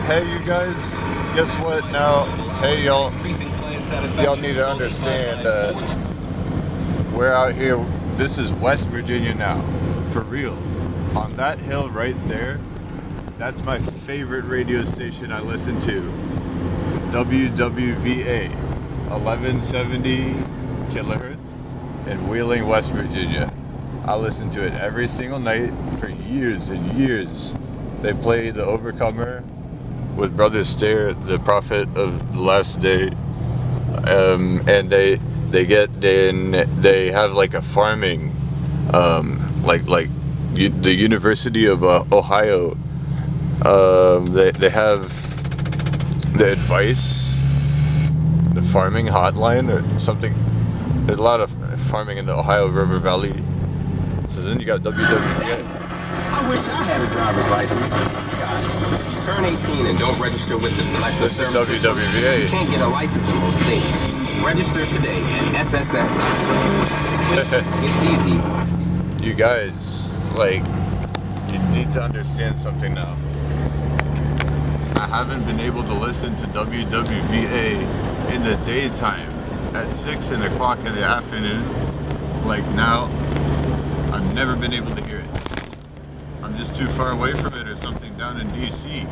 Hey, you guys, guess what now? Hey, y'all need to understand we're out here. This is West Virginia now, for real. On that hill right there, that's my favorite radio station I listen to. WWVA, 1170 kilohertz in Wheeling, West Virginia. I listen to it every single night for years and years. They play The Overcomer with Brother Stair, the prophet of the last day, and they have like a farming, the University of Ohio. They have the advice, the farming hotline or something. There's a lot of farming in the Ohio River Valley. So then you got WWVA. I wish I had a driver's license. Guys, if you turn 18 and don't register with the selected This is WWVA. you can't get a license in most states. Register today at SSF.com. It's easy. You guys, you need to understand something now. I haven't been able to listen to WWVA in the daytime at 6 o'clock in the afternoon. Like now, I've never been able to hear it. I'm just too far away from it or something down in DC.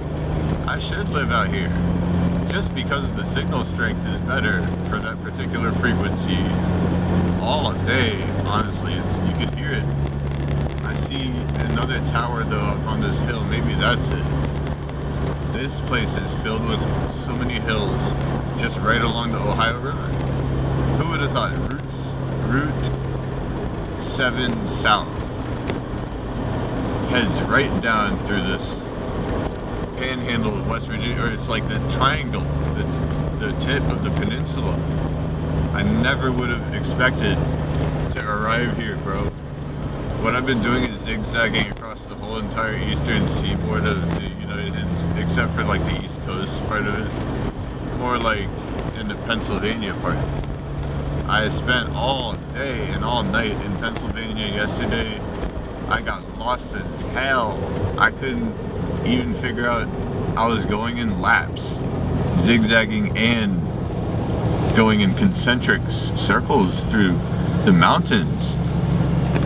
I should live out here. Just because of the signal strength is better for that particular frequency all day, honestly. You can hear it. I see another tower though up on this hill. Maybe that's it. This place is filled with so many hills just right along the Ohio River. Who would have thought? Route 7 South heads right down through this panhandle of West Virginia, or it's like the triangle, the tip of the peninsula. I never would have expected to arrive here, bro. What I've been doing is zigzagging across the whole entire eastern seaboard of the United States, except for like the East Coast part of it, more like in the Pennsylvania part. I spent all day and all night in Pennsylvania yesterday. I got lost as hell. I couldn't even figure out. I was going in laps, zigzagging and going in concentric circles through the mountains.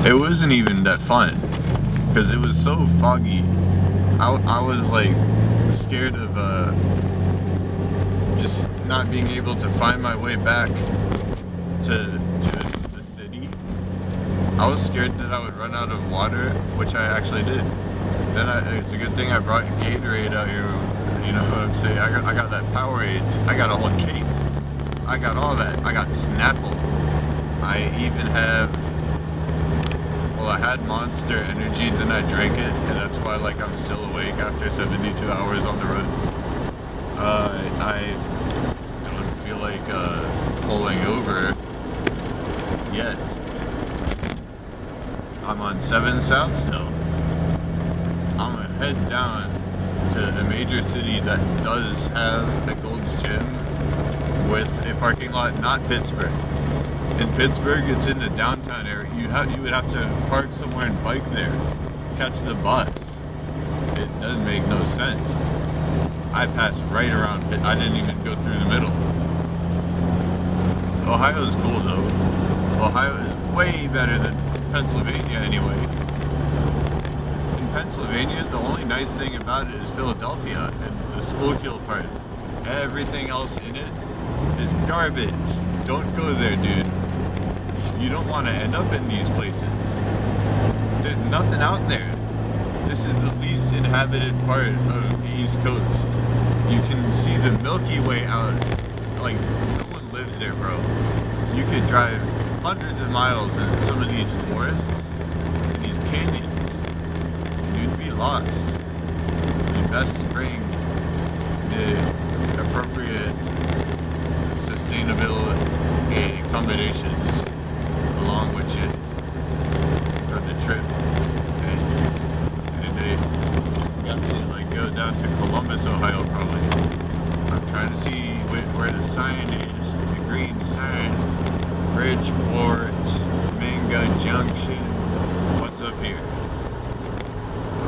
It wasn't even that fun because it was so foggy. I was like scared of just not being able to find my way back to the city. I was scared that I would run out of water, which I actually did. Then it's a good thing I brought Gatorade out here. You know what I'm saying? I got that Powerade. I got a whole case. I got all that. I got Snapple. I even have. Well, I had Monster Energy, then I drank it, and that's why I'm still awake after 72 hours on the road. I don't feel like pulling over yet. I'm on 7 South still. I'm gonna head down to a major city that does have a Gold's Gym with a parking lot, not Pittsburgh. In Pittsburgh, it's in the downtown area. You would have to park somewhere and bike there, catch the bus. It doesn't make no sense. I passed right around Pitt. I didn't even go through the middle. Ohio's cool though. Ohio is way better than Pennsylvania anyway. In Pennsylvania, the only nice thing about it is Philadelphia and the Schuylkill part. Everything else in it is garbage. Don't go there, dude. You don't want to end up in these places. There's nothing out there. This is the least inhabited part of the East Coast. You can see the Milky Way out. No one lives there, bro. You could drive hundreds of miles in some of these forests, these canyons, and you'd be lost. You best bring the appropriate sustainable accommodations along with you for the trip. And they got to go down to Columbus, Ohio probably. I'm trying to see where the sign is, the green sign. Bridgeport, Minga Junction. What's up here?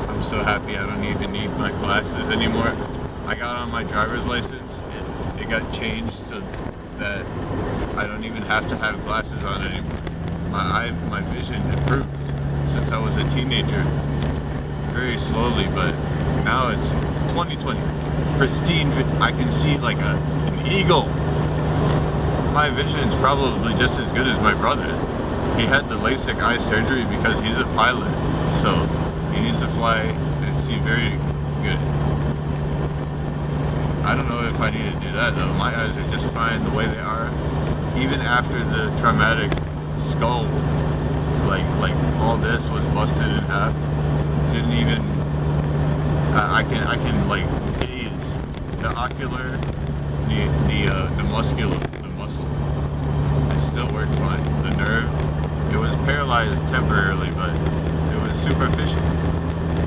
I'm so happy I don't even need my glasses anymore. I got on my driver's license, it got changed so that I don't even have to have glasses on anymore. My vision improved since I was a teenager, very slowly, but now it's 2020. Pristine, I can see like an eagle. My vision's probably just as good as my brother. He had the LASIK eye surgery because he's a pilot, so he needs to fly and see very good. I don't know if I need to do that though. My eyes are just fine the way they are. Even after the traumatic skull, like all this was busted in half. Didn't even. I can like gaze the ocular, the muscular, the muscle. It still worked fine. The nerve, it was paralyzed temporarily, but it was superficial.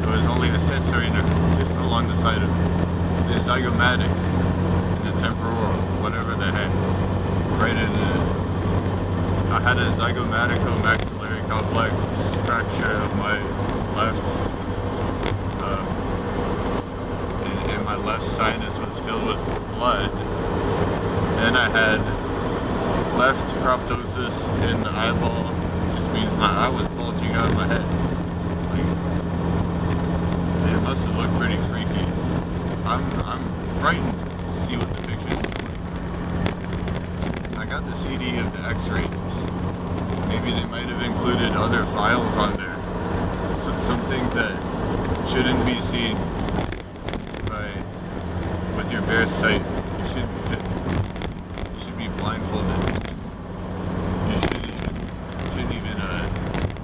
It was only a sensory nerve, just along the side of the zygomatic and the temporal, whatever the heck, right in the. I had a zygomatico-maxillary complex fracture of my left, and my left sinus was filled with blood. Then I had left proptosis in the eyeball, just means my eye was bulging out of my head. Like, it must have looked pretty freaky. I'm frightened to see what the pictures look like. I got the CD of the x-rays. Maybe they might have included other files on there. Some things that shouldn't be seen with your bare sight. You should be blindfolded. You shouldn't even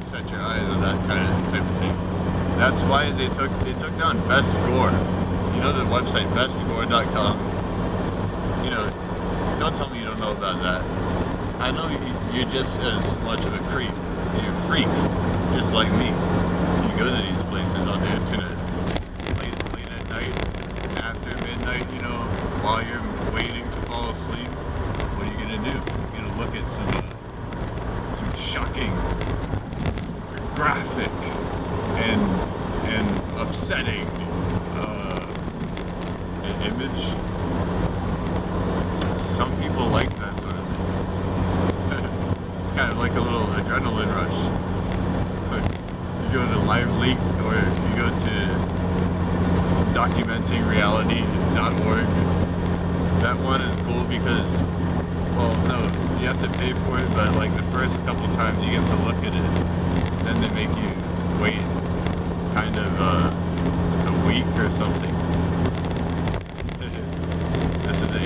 set your eyes on that kind of type of thing. That's why they took down Best Gore. You know the website bestgore.com. You know, don't tell me you don't know about that. I know you're just as much of a creep. You're a freak, just like me. You go to these places on the internet late at night, after midnight, you know, while you're waiting to fall asleep. What are you gonna do? You're gonna look at some shocking, graphic, and upsetting image. Some people like that sort of thing. It's kind of like a little adrenaline rush. You go to LiveLeak or you go to documentingreality.org. That one is cool because, well, no, you have to pay for it, but like the first couple times you get to look at it, then they make you wait kind of a week or something. This is the